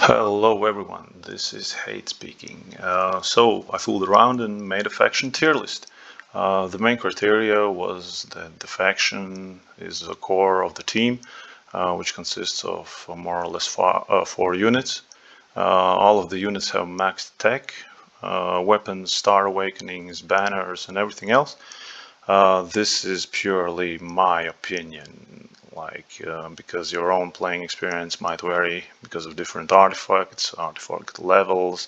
Hello everyone, this is Hate speaking. So I fooled around and made a faction tier list. The main criteria was that the faction is the core of the team, which consists of more or less four units. All of the units have maxed tech, weapons, star awakenings, banners, and everything else. This is purely my opinion, because your own playing experience might vary because of different artifacts, artifact levels,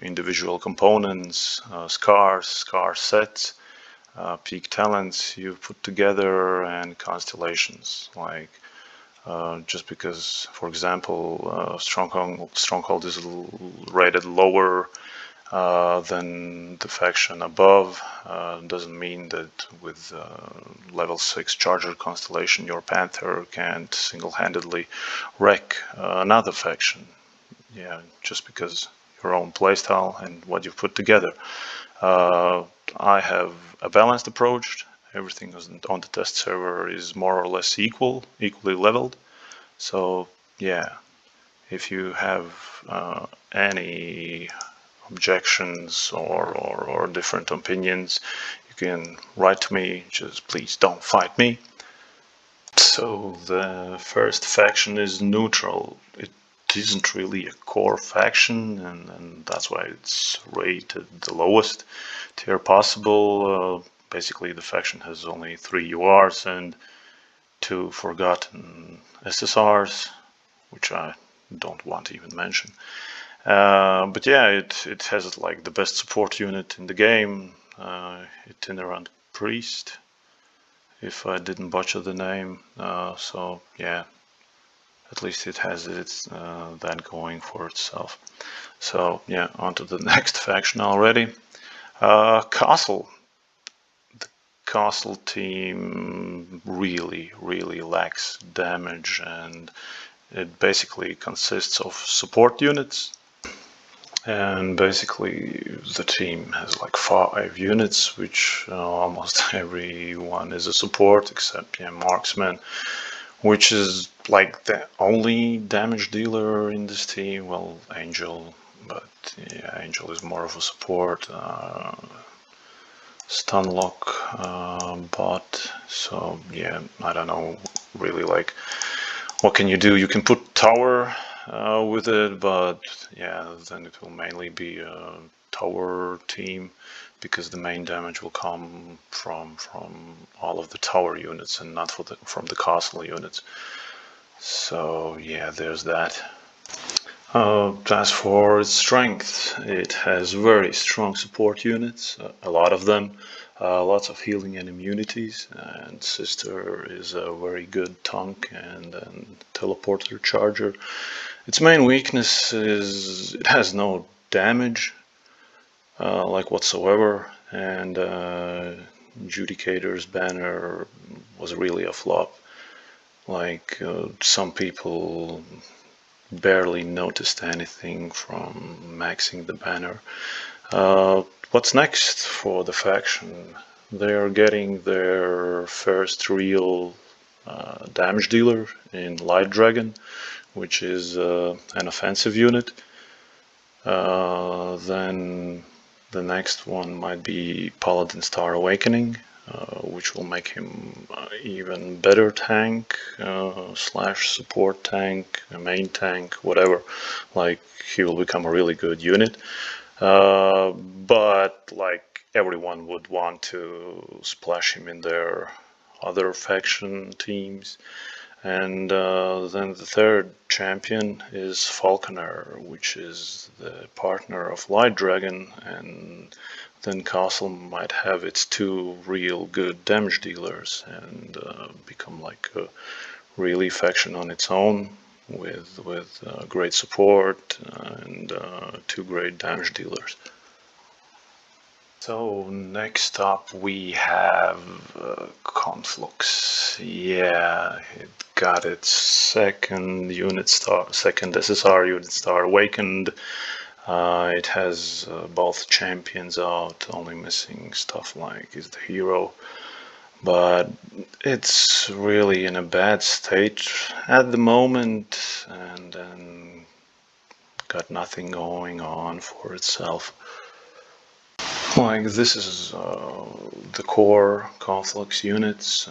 individual components, scar sets, peak talents you've put together, and constellations. Just because, for example, Stronghold is rated lower then the faction above doesn't mean that with level 6 Charger Constellation your Panther can't single-handedly wreck another faction. Yeah, just because your own playstyle and what you've put together. I have a balanced approach. Everything on the test server is more or less equally leveled. So yeah, if you have any objections or different opinions, you can write to me. Just please don't fight me. So the first faction is neutral. It isn't really a core faction, and that's why it's rated the lowest tier possible. Basically, the faction has only 3 URs and 2 forgotten SSRs, which I don't want to even mention. But yeah, it has like the best support unit in the game, itinerant priest, if I didn't butcher the name. So yeah, at least it has that going for itself. So yeah, on to the next faction already. Castle. The Castle team really lacks damage, and it basically consists of support units. And basically the team has like 5 units, which almost everyone is a support except marksman, which is like the only damage dealer in this team. Well, Angel, but yeah, Angel is more of a support. Stunlock bot. So yeah, I don't know really like what can you do. You can put tower with it, but yeah, then it will mainly be a tower team because the main damage will come from all of the tower units and not from the castle units. So yeah, there's that. As for its strength, it has very strong support units, a lot of them, lots of healing and immunities, and Sister is a very good tank and teleporter charger. Its main weakness is it has no damage, like whatsoever, and Judicator's banner was really a flop. Like some people barely noticed anything from maxing the banner. What's next for the faction? They are getting their first real damage dealer in Light Dragon, which is an offensive unit. Then the next one might be Paladin Star Awakening, which will make him even better tank slash support tank, main tank, whatever. Like he will become a really good unit. But like everyone would want to splash him in their other faction teams. And then the third champion is Falconer, which is the partner of Light Dragon, and then Castle might have its 2 real good damage dealers and become like a really faction on its own with great support and 2 great damage dealers. So next up we have Conflux. Yeah, it got its second SSR unit star awakened. It has both champions out, only missing stuff like is the hero. but it's really in a bad state at the moment, and got nothing going on for itself. Like, this is the core Conflux units.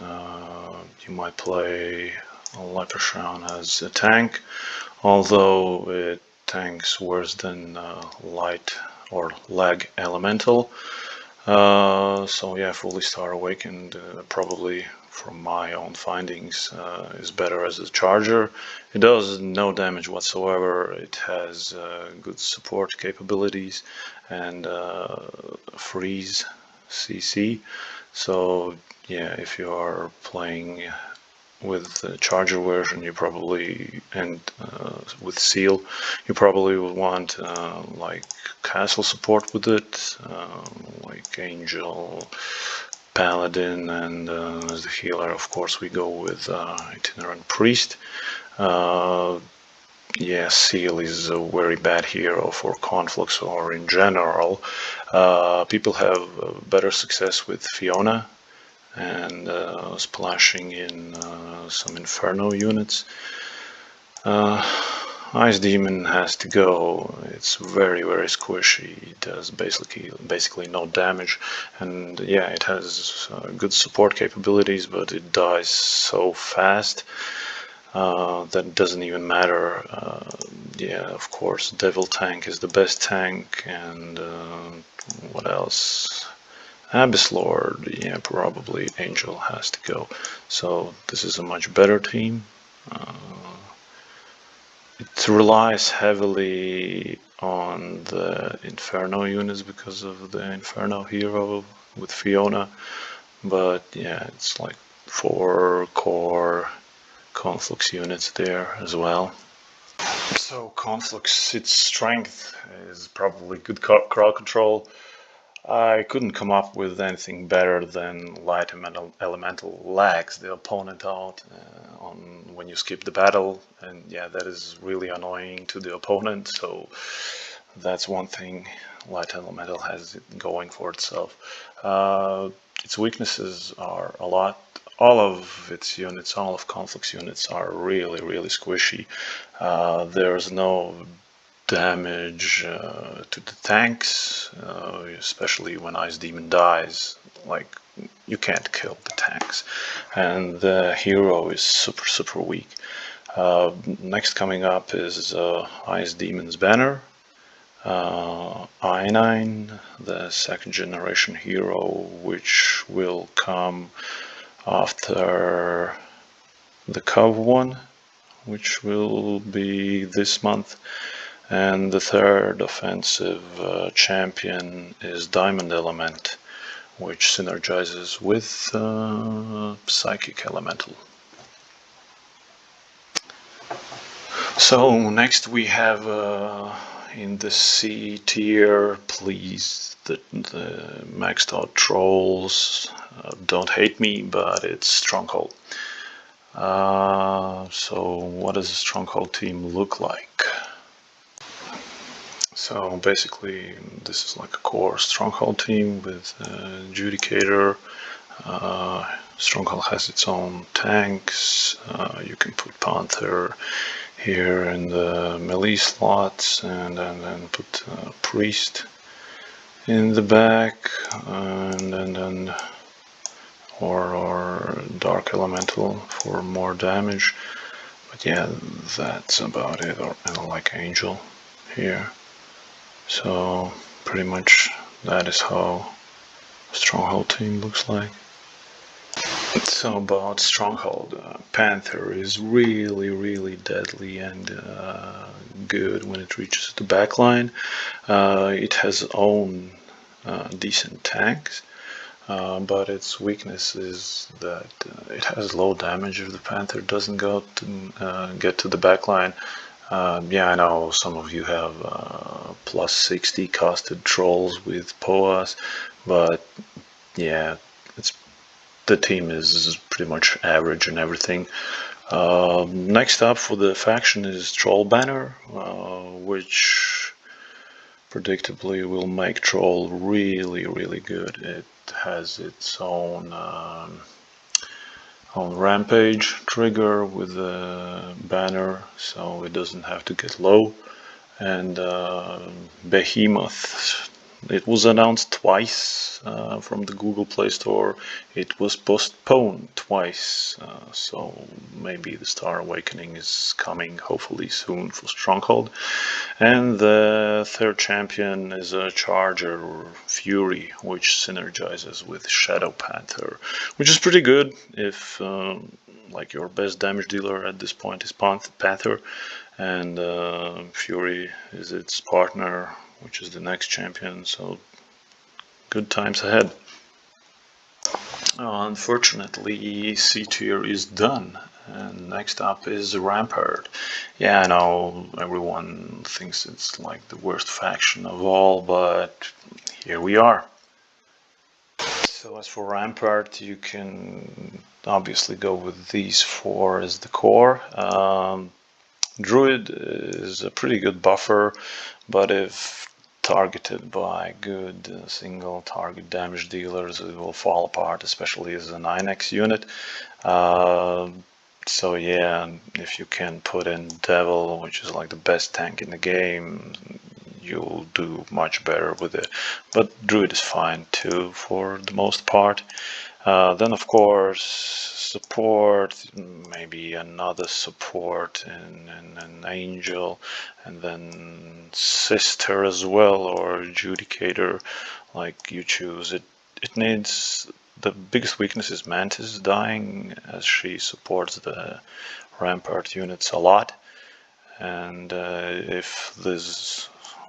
You might play Leprechaun as a tank, although it tanks worse than light or lag elemental. So yeah, fully Star Awakened, probably from my own findings, is better as a charger. It does no damage whatsoever. It has good support capabilities and freeze CC. So yeah, if you are playing with the charger version, you probably, and with seal, you probably would want like castle support with it, like angel, paladin, and as the healer, of course, we go with itinerant priest. Yeah, seal is a very bad hero for Conflux or in general. People have better success with Fiona and splashing in some Inferno units. Ice Demon has to go. It's very squishy. It does basically no damage, and yeah, it has good support capabilities, but it dies so fast that it doesn't even matter. Yeah, of course, Devil Tank is the best tank, and what else? Abyss Lord, yeah, probably Angel has to go. So this is a much better team. It relies heavily on the Inferno units because of the Inferno hero with Fiona. But yeah, it's like 4 core Conflux units there as well. So Conflux, its strength is probably good crowd control. I couldn't come up with anything better than light elemental lags the opponent out on when you skip the battle, and yeah, that is really annoying to the opponent. So that's one thing light elemental has going for itself. Its weaknesses are a lot. All of its units, all of Conflux units, are really squishy. There's no damage to the tanks, especially when Ice Demon dies. Like, you can't kill the tanks, and the hero is super weak. Next coming up is Ice Demon's Banner. I9, the second generation hero, which will come after the Cove one, which will be this month. And the third offensive champion is Diamond Element, which synergizes with Psychic Elemental. So next we have in the C tier, please, the maxed out trolls. Don't hate me, but it's Stronghold. So what does a Stronghold team look like? So basically, this is like a core Stronghold team with Judicator. Stronghold has its own tanks. You can put Panther here in the melee slots, and then put Priest in the back, and then or Dark Elemental for more damage. But yeah, that's about it. Or like Angel here. So pretty much that is how Stronghold team looks like. So about Stronghold, Panther is really deadly and good when it reaches the backline. It has its own decent tanks, but its weakness is that it has low damage if the Panther doesn't go to get to the backline. Yeah, I know some of you have plus 60 costed trolls with POAs, but yeah, the team is pretty much average and everything. Next up for the faction is Troll Banner, which predictably will make Troll really good. It has its own on Rampage trigger with the banner, so it doesn't have to get low. And Behemoth, it was announced twice from the Google Play Store. It was postponed twice, so maybe the Star Awakening is coming hopefully soon for Stronghold. And the third champion is a Charger Fury, which synergizes with Shadow Panther, which is pretty good if like your best damage dealer at this point is Panther, and Fury is its partner, which is the next champion, so good times ahead. Unfortunately, C tier is done, and next up is Rampart. Yeah, I know everyone thinks it's like the worst faction of all, but here we are. So as for Rampart, you can obviously go with these four as the core. Druid is a pretty good buffer, but if targeted by good single target damage dealers, it will fall apart, especially as a 9x unit. So yeah, if you can put in Devil, which is like the best tank in the game, you'll do much better with it. But Druid is fine too for the most part. Then of course support, maybe another support and an angel, and then sister as well, or adjudicator, like you choose. It needs, the biggest weakness is Mantis dying, as she supports the Rampart units a lot, and if this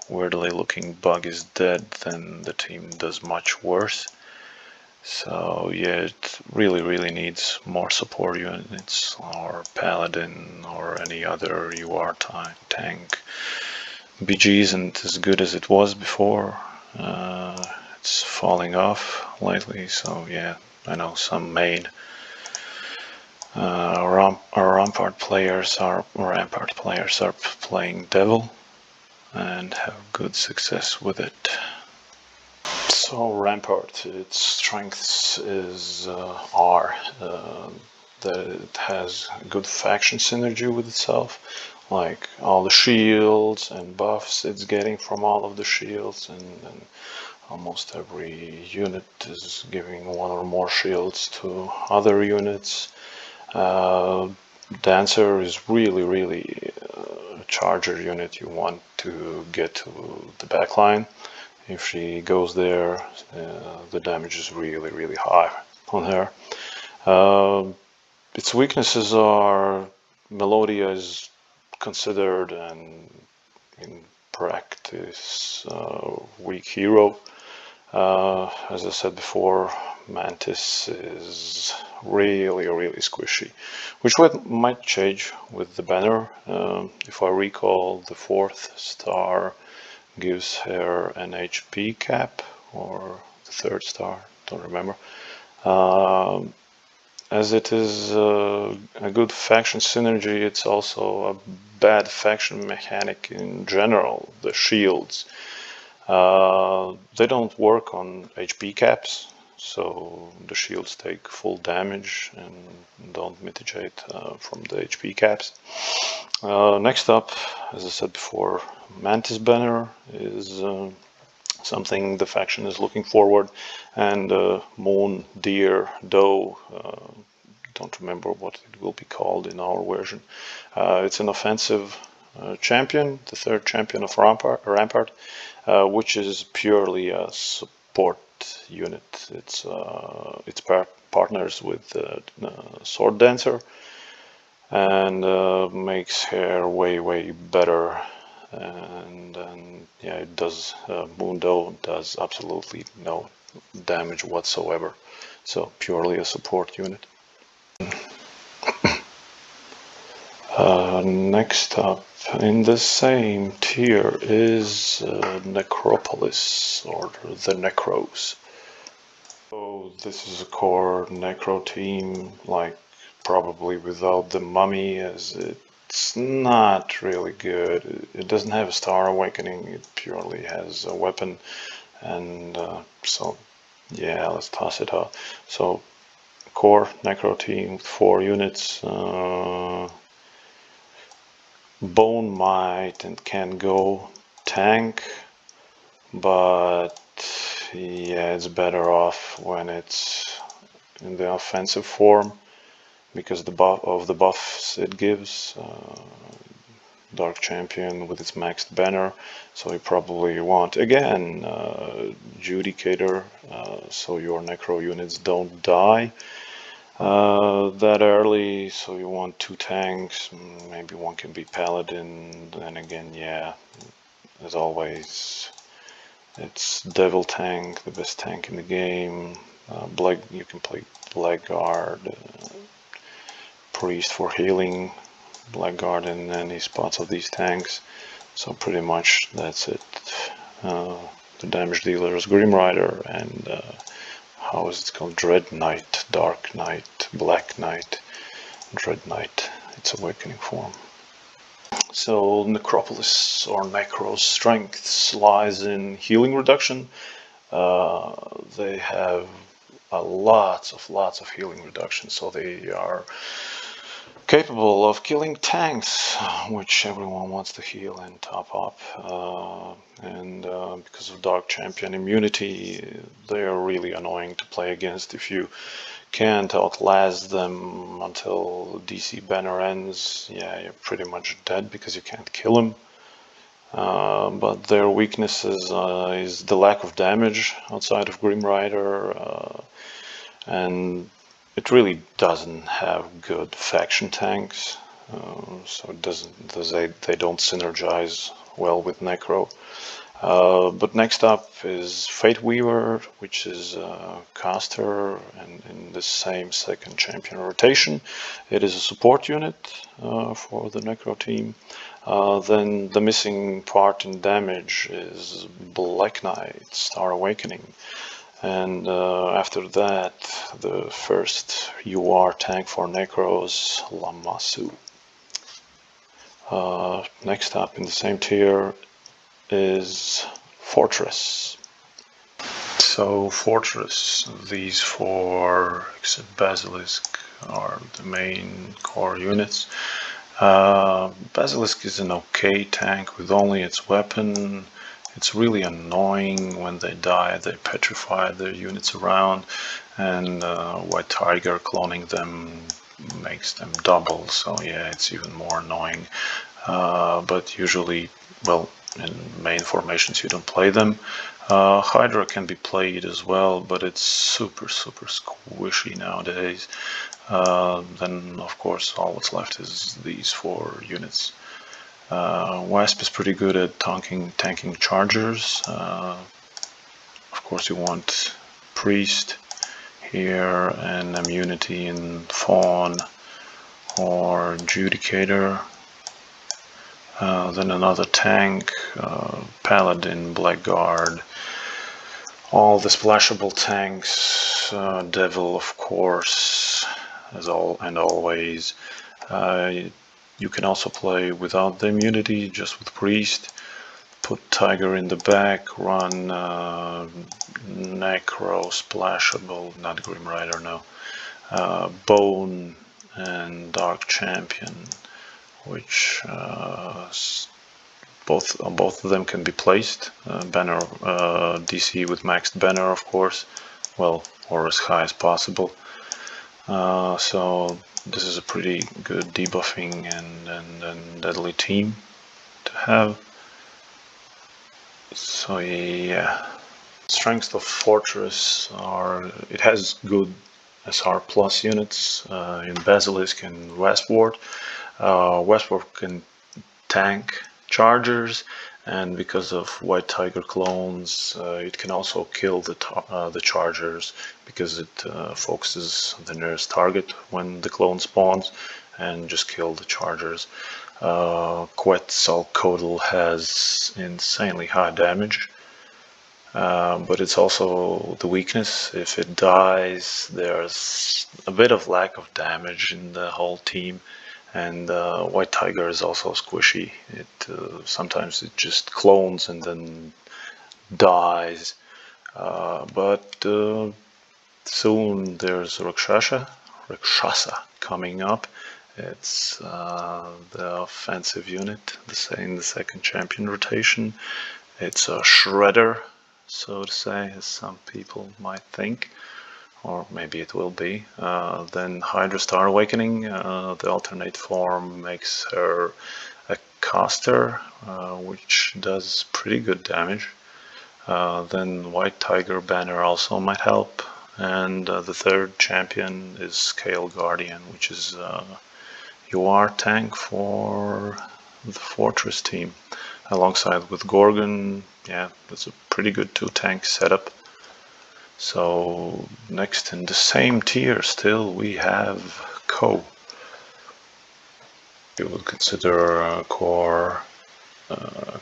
weirdly looking bug is dead, then the team does much worse. So yeah, it really needs more support units, or Paladin, or any other UR tank. BG isn't as good as it was before. It's falling off lately, so yeah, I know some main Rampart players are playing Devil and have good success with it. So Rampart, its strengths is R, that it has good faction synergy with itself, like all the shields and buffs it's getting from all of the shields, and almost every unit is giving one or more shields to other units. Dancer is really a charger unit you want to get to the backline. If she goes there, the damage is really high on her. Its weaknesses are Melodia is considered an in practice weak hero. As I said before, Mantis is really squishy, which might change with the banner. If I recall, the 4th star gives her an HP cap, or the 3rd star, don't remember. As it is a good faction synergy, it's also a bad faction mechanic in general. The shields, they don't work on HP caps, so the shields take full damage and don't mitigate from the HP caps. Next up, as I said before, Mantis banner is something the faction is looking forward, and Moon, Deer, Doe, don't remember what it will be called in our version. It's an offensive champion, the 3rd champion of Rampart, which is purely a support unit. It's partners with Sword Dancer, and makes her way better. And yeah, it does. Mundo does absolutely no damage whatsoever, so purely a support unit. Next up in the same tier is Necropolis, or the Necros. So this is a core Necro team, like probably without the mummy, as it's not really good. It doesn't have a Star Awakening, it purely has a weapon, and so yeah, let's toss it out. So core Necro team with 4 units. Bone might and can go tank, but yeah, it's better off when it's in the offensive form because the buffs it gives. Dark Champion with its maxed banner, so you probably want again Judicator, so your Necro units don't die that early. So you want 2 tanks, maybe one can be Paladin, and again, yeah, as always, it's Devil Tank, the best tank in the game. You can play Blackguard, Priest for healing, Blackguard in any spots of these tanks. So pretty much that's it. The damage dealer is Grim Rider, and how is it called? Dread Knight, Dark Knight, Black Knight, Dread Knight. Its awakening form. So Necropolis or Necro's strength lies in healing reduction. They have lots of healing reduction, so they are capable of killing tanks, which everyone wants to heal and top up. And because of Dark Champion immunity, they are really annoying to play against. If you can't outlast them until DC banner ends, yeah, you're pretty much dead because you can't kill them. But their weaknesses is the lack of damage outside of Grim Rider, and it really doesn't have good faction tanks, so it doesn't. They don't synergize well with Necro. But next up is Fate Weaver, which is a caster, and in the same second champion rotation. It is a support unit for the Necro team. Then the missing part in damage is Black Knight, Star Awakening. And after that, the first UR tank for Necros, Lamasu. Next up in the same tier is Fortress. So Fortress, these 4 except Basilisk are the main core units. Basilisk is an okay tank with only its weapon. It's really annoying when they die, they petrify their units around, and White Tiger cloning them makes them double, so yeah, it's even more annoying. But usually, well, in main formations you don't play them. Hydra can be played as well, but it's super squishy nowadays. Then of course all that's left is these 4 units. Wasp is pretty good at tanking chargers. Of course you want Priest here and immunity in Fawn or Judicator. Then another tank, Paladin, Blackguard, all the splashable tanks, Devil of course, always. You can also play without the immunity, just with Priest. Put Tiger in the back, run Necro, splashable, not Grim Rider, no. Bone and Dark Champion, which both of them can be placed. Banner DC with maxed banner, of course, well, or as high as possible. So this is a pretty good debuffing and deadly team to have. So yeah, strengths of Fortress are, it has good SR plus units in Basilisk and Westward. Westward can tank chargers, and because of White Tiger clones, it can also kill the chargers because it focuses the nearest target when the clone spawns and just kill the chargers. Quetzalcoatl has insanely high damage, but it's also the weakness. If it dies, there's a bit of lack of damage in the whole team. And White Tiger is also squishy. Sometimes it just clones and then dies. But soon there's Rakshasa coming up. It's the offensive unit, in the second champion rotation. It's a shredder, so to say, as some people might think, or maybe it will be. Then Hydra Star Awakening, the alternate form makes her a caster, which does pretty good damage. Then White Tiger Banner also might help. And the third champion is Scale Guardian, which is UR tank for the Fortress team. Alongside with Gorgon, yeah, that's a pretty good 2-tank setup. So next in the same tier still we have Cove. You would consider a core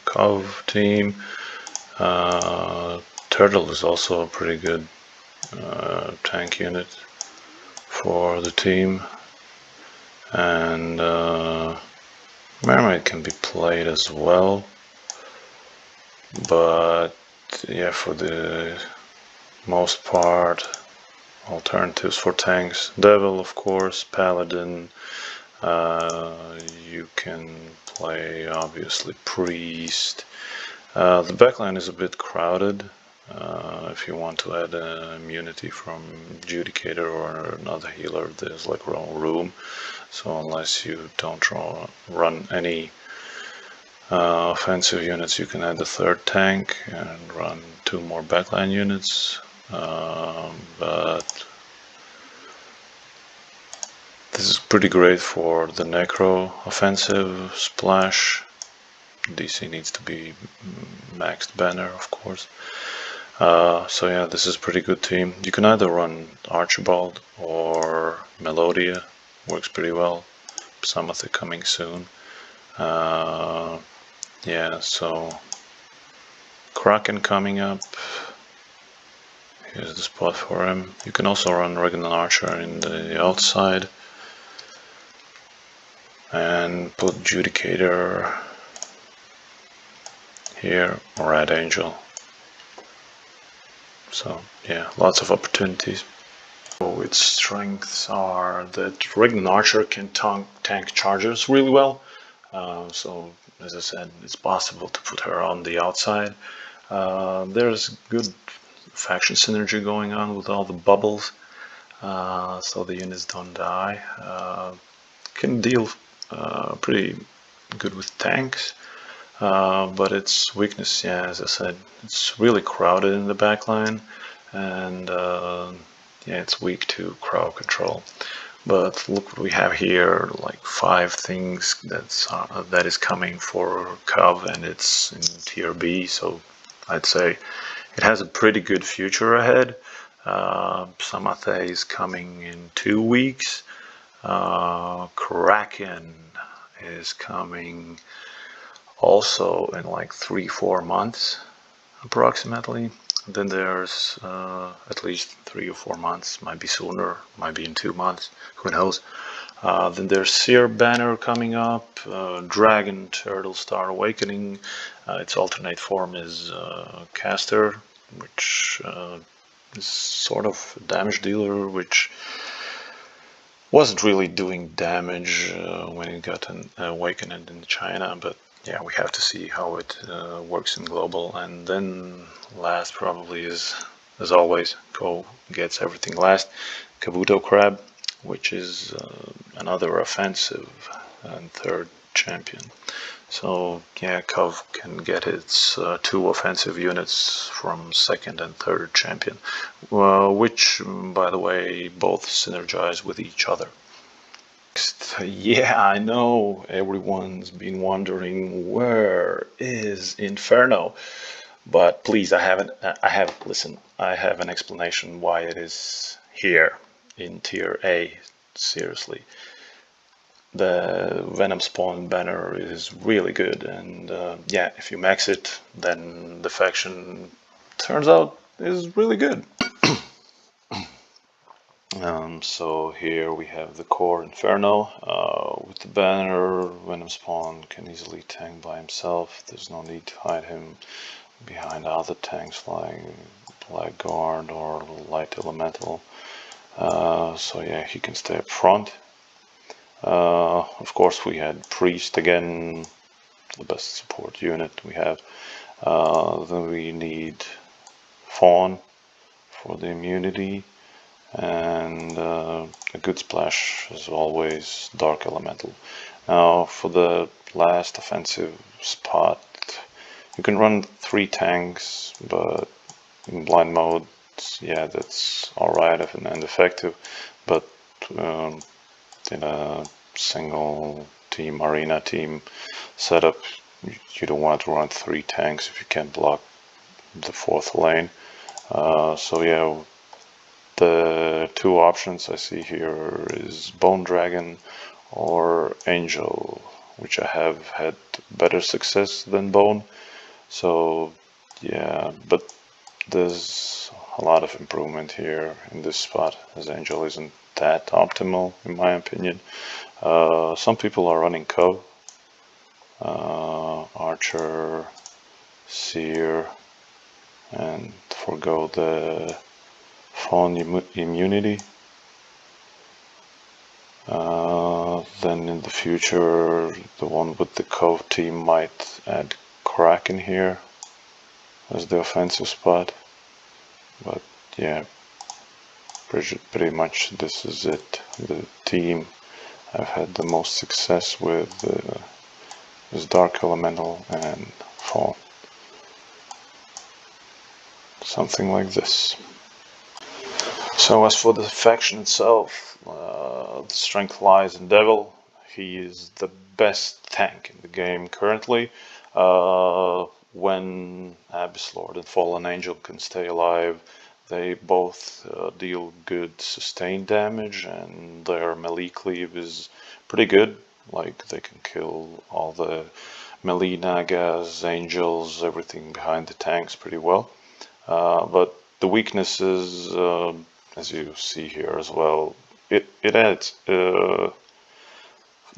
Cove team. Turtle is also a pretty good tank unit for the team, and Mermaid can be played as well, but yeah, for the most part, alternatives for tanks: Devil, of course, Paladin. You can play obviously Priest. The backline is a bit crowded. If you want to add immunity from Judicator or another healer, there's like no room. So unless you don't run any offensive units, you can add the third tank and run 2 more backline units. But this is pretty great for the Necro offensive splash. DC needs to be maxed banner, of course. So yeah, this is a pretty good team. You can either run Archibald or Melodia, works pretty well. Samatha coming soon. Yeah, so Kraken coming up. Here's the spot for him. You can also run Regnant Archer in the outside and put Judicator here, or Red Angel. So yeah, lots of opportunities. So its strengths are that Regnant Archer can tank chargers really well. So as I said, it's possible to put her on the outside. There's good faction synergy going on with all the bubbles, so the units don't die. Can deal pretty good with tanks. But its weakness, yeah, as I said, it's really crowded in the backline, and yeah, it's weak to crowd control. But look what we have here, like 5 things that is coming for Cove, and it's in tier B, so I'd say it has a pretty good future ahead. Samathe is coming in 2 weeks. Kraken is coming also in like 3-4 months approximately. Then there's at least 3 or 4 months, might be sooner, might be in 2 months, who knows. Then there's Seer Banner coming up, Dragon Turtle Star Awakening. Its alternate form is Caster, which is sort of a damage dealer, which wasn't really doing damage when it got awakened in China, but yeah, we have to see how it works in global. And then last probably is, as always, Cove gets everything last. Kabuto Crab, which is another offensive and third champion. So yeah, Cove can get its 2 offensive units from second and third champion, which, by the way, both synergize with each other. Yeah, I know everyone's been wondering where is Inferno, but please, I have an explanation why it is here in tier A. Seriously, the Venom Spawn banner is really good, and yeah, if you max it, then the faction turns out is really good. So here we have the core Inferno with the banner. Venom Spawn can easily tank by himself. There's no need to hide him behind other tanks like Blackguard or Light Elemental. So yeah, he can stay up front. Of course, we had Priest again, the best support unit we have. Then we need Fawn for the immunity, and a good splash as always, Dark Elemental. Now for the last offensive spot, you can run 3 tanks, but in blind mode, yeah, that's alright and effective, but in a single team, arena team setup, you don't want to run 3 tanks if you can't block the 4th lane. So yeah, the 2 options I see here is Bone Dragon or Angel, which I have had better success than Bone. So yeah, but there's a lot of improvement here in this spot, as Angel isn't that optimal in my opinion. Some people are running Cove, Archer, Seer, and forgo the Fawn immunity. Then in the future, the one with the Cove team might add Kraken here as the offensive spot. But yeah, pretty much this is it. The team I've had the most success with is Dark Elemental and Fawn. Something like this. So as for the faction itself, the strength lies in Devil. He is the best tank in the game currently. When Abyss Lord and Fallen Angel can stay alive, they both deal good sustained damage, and their melee cleave is pretty good. Like, they can kill all the melee nagas, angels, everything behind the tanks pretty well. But the weakness is, as you see here as well, it adds. The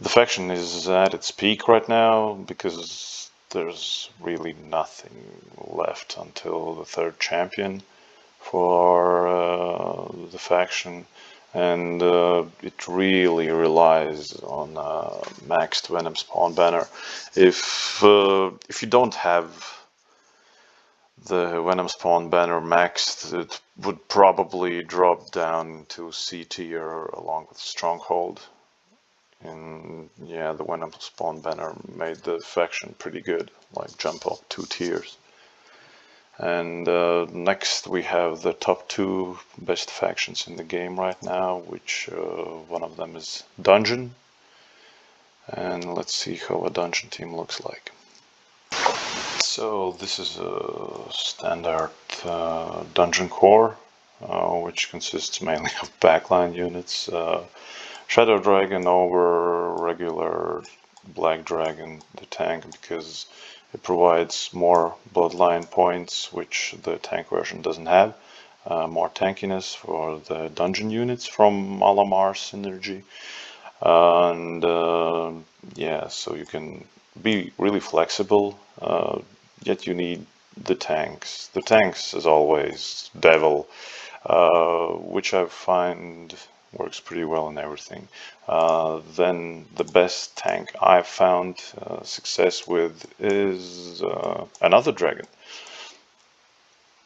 faction is at its peak right now because there's really nothing left until the 3rd champion for the faction, and it really relies on maxed Venom Spawn banner. If you don't have the Venom Spawn banner maxed, it would probably drop down to C tier along with Stronghold. And yeah, the Venom Spawn banner made the faction pretty good, like jump up 2 tiers. And next we have the top 2 best factions in the game right now, which one of them is Dungeon. And let's see how a Dungeon team looks like. So this is a standard dungeon core, which consists mainly of backline units. Shadow Dragon over regular Black Dragon, the tank, because it provides more bloodline points, which the tank version doesn't have. More tankiness for the dungeon units from Alamar synergy. And yeah, so you can be really flexible, yet you need the tanks. The tanks, as always, Devil, which I find works pretty well in everything. Then the best tank I've found success with is another dragon,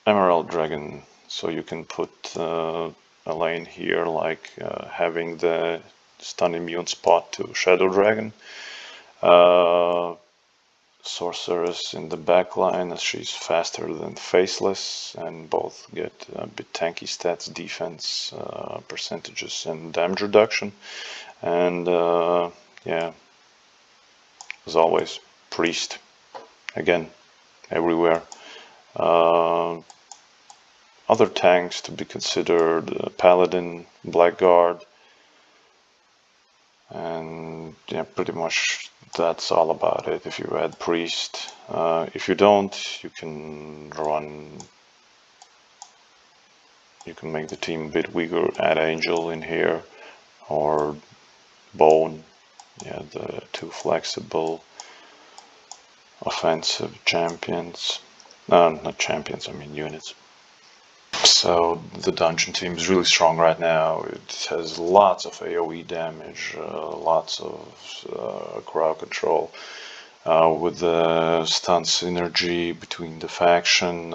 Emerald Dragon. So you can put a lane here, like having the stun immune spot to Shadow Dragon. Sorceress in the backline, as she's faster than Faceless, and both get a bit tanky stats, defense percentages, and damage reduction. And yeah, as always, Priest, again, everywhere. Other tanks to be considered, Paladin, Blackguard, and yeah, pretty much that's all about it. If you add Priest, if you don't, you can make the team a bit weaker, add Angel in here, or Bone. Yeah, the 2 flexible offensive champions. Not champions, I mean units. So the dungeon team is really strong right now. It has lots of AoE damage, lots of crowd control. With the stun synergy between the faction,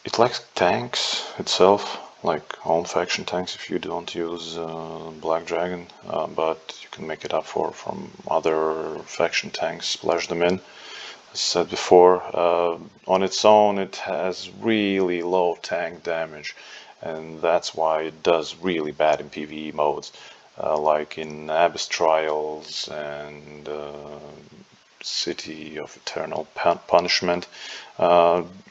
it likes tanks itself, like own faction tanks if you don't use Black Dragon, but you can make it up from other faction tanks, splash them in. As said before, on its own it has really low tank damage, and that's why it does really bad in PvE modes, like in Abyss Trials and City of Eternal Punishment.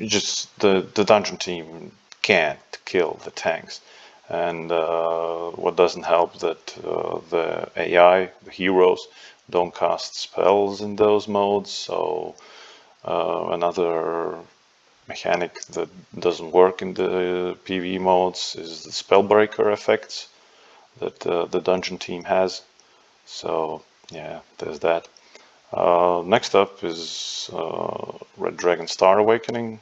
Just the dungeon team can't kill the tanks, and what doesn't help that the AI, the heroes, don't cast spells in those modes. So another mechanic that doesn't work in the PvE modes is the spellbreaker effects that the dungeon team has. So yeah, there's that. Next up is Red Dragon Star Awakening,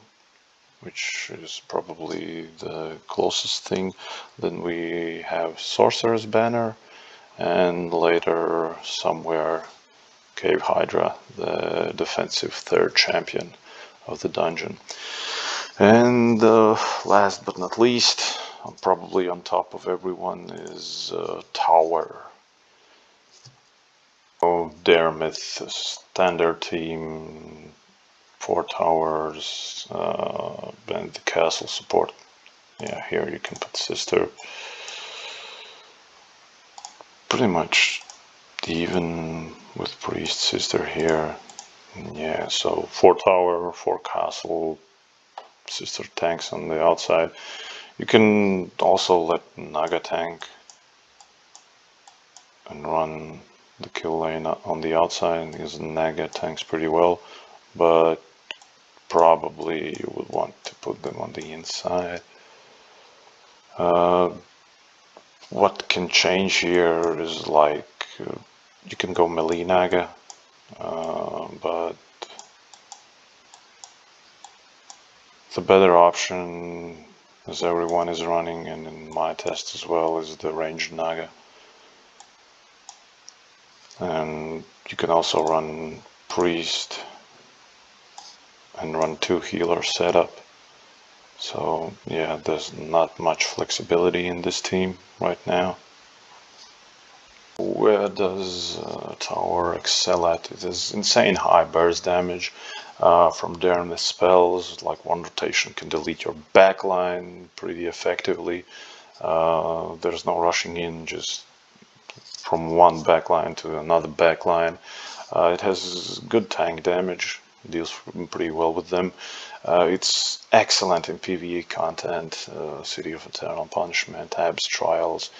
which is probably the closest thing. Then we have Sorcerer's Banner, and later somewhere Cave Hydra, the defensive third champion of the dungeon. And last but not least, probably on top of everyone, is Tower. Dermith, standard team, 4 towers, and the castle support. Yeah, here you can put sister. Pretty much even with priest sister here. Yeah, so 4 tower, 4 castle, sister tanks on the outside. You can also let Naga tank and run the kill lane on the outside, because Naga tanks pretty well, but probably you would want to put them on the inside. What can change here is like you can go melee Naga, but the better option, as everyone is running and in my test as well, is the ranged Naga. And you can also run priest and run 2 healer setup. So yeah, there's not much flexibility in this team right now. Where does Tower excel at? It is insane high burst damage from Dermith spells, like 1 rotation can delete your backline pretty effectively. There's no rushing in, just from one backline to another backline. It has good tank damage, deals pretty well with them. It's excellent in PvE content, City of Eternal Punishment, Abyss Trials,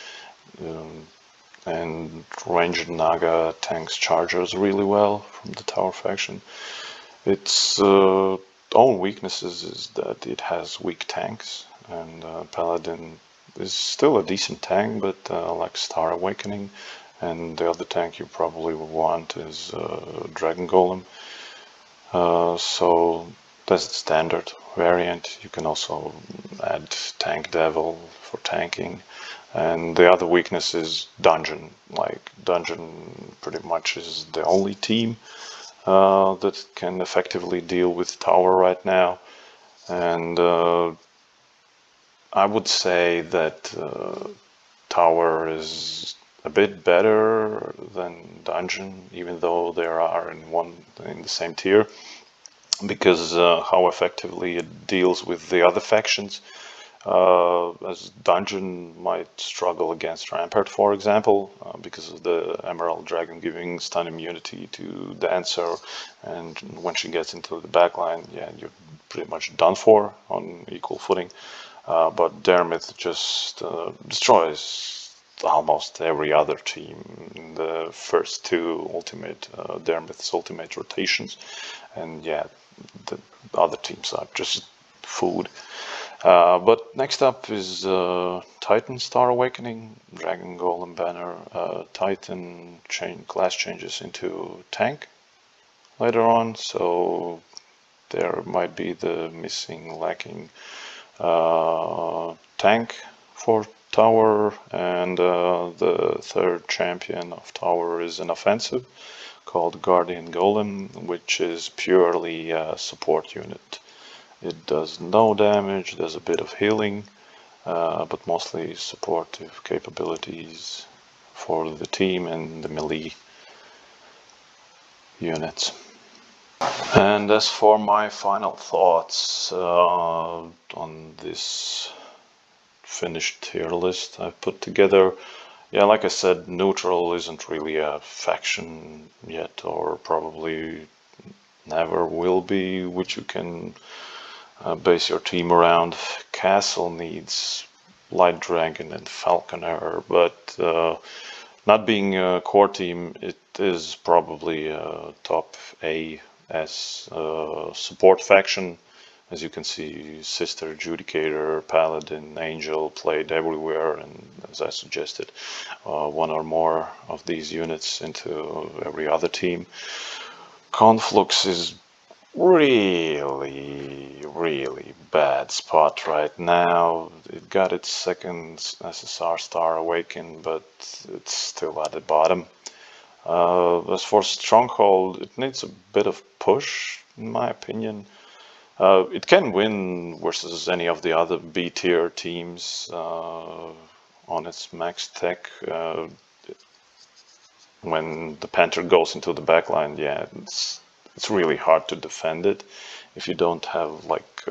and ranged Naga tanks chargers really well from the Tower faction. Its own weaknesses is that it has weak tanks, and Paladin is still a decent tank, but like Star Awakening, and the other tank you probably want is Dragon Golem. So that's the standard variant. You can also add Tank Devil for tanking. And the other weakness is Dungeon. Like Dungeon pretty much is the only team that can effectively deal with Tower right now. And I would say that Tower is a bit better than Dungeon, even though they are in the same tier, because how effectively it deals with the other factions. As Dungeon might struggle against Rampart, for example, because of the Emerald Dragon giving stun immunity to Dancer, and when she gets into the backline, yeah, you're pretty much done for on equal footing. But Dermith just destroys almost every other team in the first 2 ultimate Dermith's ultimate rotations, and yeah, the other teams are just food. But next up is Titan Star Awakening, Dragon Golem Banner. Titan class changes into tank later on, so there might be the missing, lacking tank for tower, and the third champion of tower is an offensive called Guardian Golem, which is purely a support unit. It does no damage, does a bit of healing, but mostly supportive capabilities for the team and the melee units. And as for my final thoughts on this finished tier list I've put together, yeah, like I said, neutral isn't really a faction yet, or probably never will be, which you can base your team around. Castle needs Light Dragon and Falconer, but not being a core team, it is probably top A as a support faction. As you can see, Sister, Judicator, Paladin, Angel played everywhere, and as I suggested, one or more of these units into every other team. Conflux is really bad spot right now. It got its second SSR Star Awakened, but it's still at the bottom. As for Stronghold, it needs a bit of push, in my opinion. It can win versus any of the other B tier teams on its max tech. When the Panther goes into the backline, yeah, it's really hard to defend it if you don't have like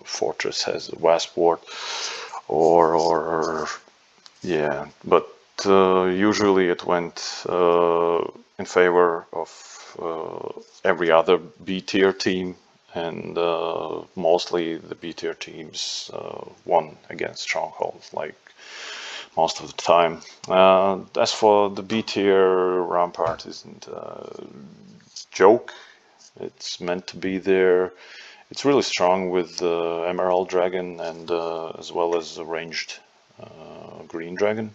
Fortress has a Wasp Ward or yeah, but usually it went in favor of every other B tier team, and mostly the B tier teams won against Stronghold, like most of the time. As for the B tier, Rampart isn't a joke. It's meant to be there. It's really strong with Emerald Dragon and as well as a ranged Green Dragon.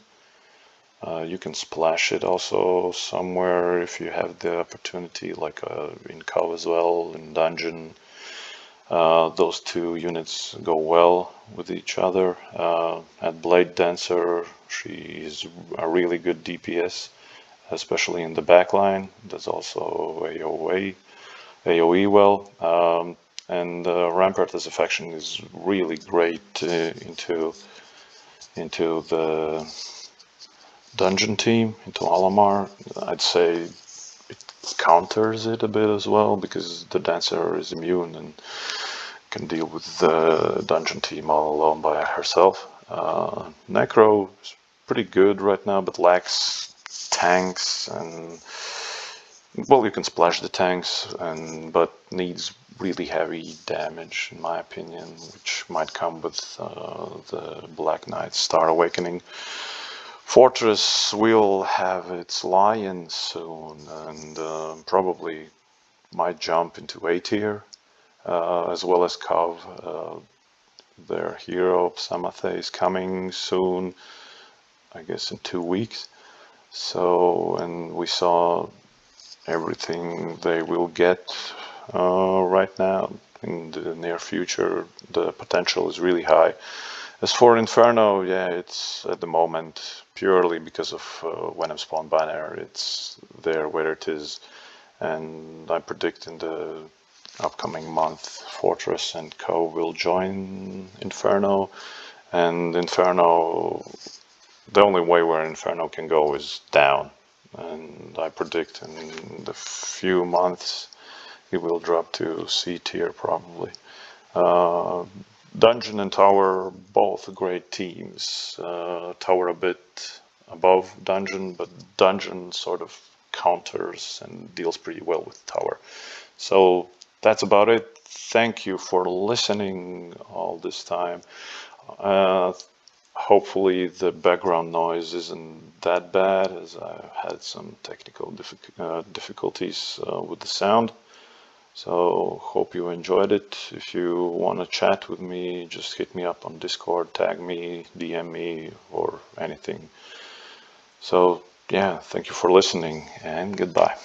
You can splash it also somewhere if you have the opportunity, like in Cove as well, in Dungeon. Those two units go well with each other. At Blade Dancer, she is a really good DPS, especially in the backline. Does also AoE well. And Rampart as a faction is really great into the dungeon team, into Alamar. I'd say it counters it a bit as well, because the Dancer is immune and can deal with the dungeon team all alone by herself. Necro is pretty good right now, but lacks tanks, and well, you can splash the tanks, but needs really heavy damage, in my opinion, which might come with the Black Knight Star Awakening. Fortress will have its Lion soon, and probably might jump into A tier, as well as Cove. Their hero, Psamathe, is coming soon, I guess in 2 weeks. So, and we saw everything they will get right now. In the near future, the potential is really high. As for Inferno, yeah, it's at the moment purely because of Venom Spawn banner. It's there where it is, and I predict in the upcoming month Fortress and Cove will join Inferno, and Inferno, the only way where Inferno can go is down, and I predict in the few months it will drop to C tier probably. Dungeon and Tower, both great teams. Tower a bit above Dungeon, but Dungeon sort of counters and deals pretty well with Tower. So that's about it. Thank you for listening all this time. Hopefully the background noise isn't that bad, as I had some technical difficulties with the sound. So hope you enjoyed it. If you want to chat with me, just hit me up on Discord, tag me, DM me, or anything. So yeah, thank you for listening, and goodbye.